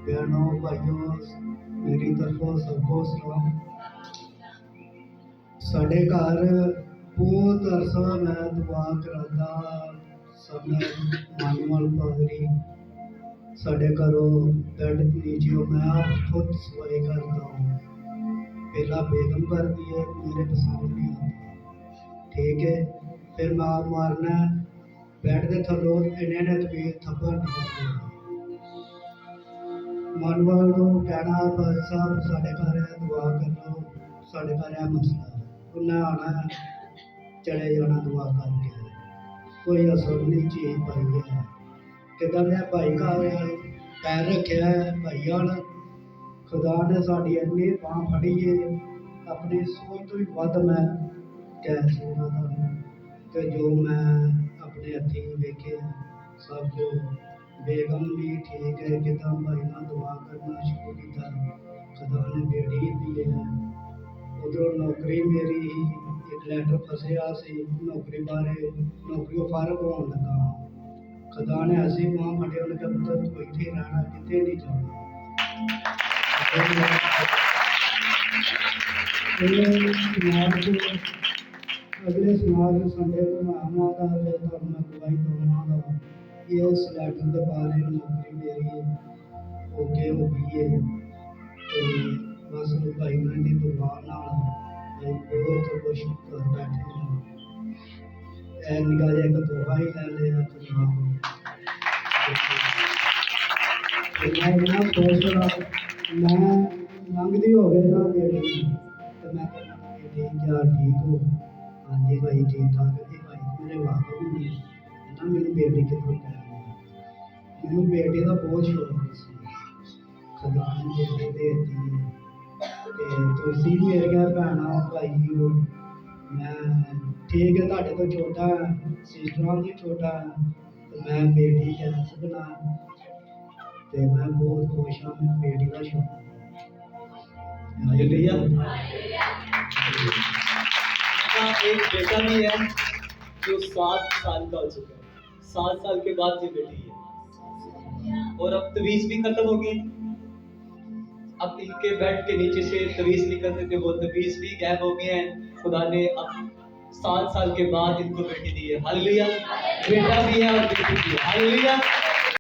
बहनों भाइयों, मेरी तरफों सबको सलाम। साढ़े घर बहुत अरसा मैं दुआ कराता समय मानवल पादरी साढ़े घरों बेड नीचे मैं आप खुद सफाई करता हूँ। पहला बेगम करती है, मेरे पसंद नहीं आता, ठीक है। फिर मार मारना बेड के थलों इन्हें तबीर थप्पड़ निकलते मनवाल को कहना भाई साहब साढ़े घर है दुआ कर लो, साढ़े घर है मसला, उन्हें आना चले जाना दुआ करके, कोई असर नहीं चीज पाई है कि मैं भाई का पैर रखे है भाई वाल खुदा ने साड़ी इन्नी बांह फड़ी है अपनी सोच तो भी वध मैं कह सकता था कि जो मैं अपने हथी वेखे सब जो बेगम भी ठीक है कितना भाई ना दुआ करना शुरू किया खुदा ने बेटी दी है। उधरों नौकरी मेरी ही एक लैटर फसिया सी नौकरी बारे नौकरी फारग होने लगा खुदा ने ऐसी वहाँ फटे उनके पुत्र तो इतने रहना कितने नहीं जाना अगले समाज संडे को मैं आवागा तो मैं गवाही दूंगा ये इस लैटर के बारे में नौकरी मेरी ओके हो गई है तो बस भाई ने दुआ नाल बहुत कुछ कर बैठे हैं निकाल एक दुआ ही ले लिया खुदा मैं इतना खुश रहा मैं लंघदी हो गई ना बेटी तो मैं कहना बेटी क्या ठीक हो हाँ जी भाई ठीक ठाक है भाई मेरे वाकई भी नहीं ना मेरी बेटी कितों कह मैनू बेटी का बहुत शौक सी खुदा ने बेटी दे दी तुम मेरिया भैन भाई हो मैं ठीक है तुहाडे तो छोटा सिस्टरां भी छोटा तो मैं बेटी कह सकना तो मैं बहुत खुश हाँ मेरी बेटी का शौक हालेलुया। एक बेटा भी है जो 7 साल का हो चुका है, 7 साल के बाद ये बेटी है और अब तवीज भी खत्म हो गई। अब इनके बेड के नीचे से तवीज निकलते थे वो तवीज भी गायब हो गए हैं। खुदा ने अब 7 साल के बाद इनको बेटी दी है। हालेलुया। बेटा भी है और बेटी भी है। हालेलुया।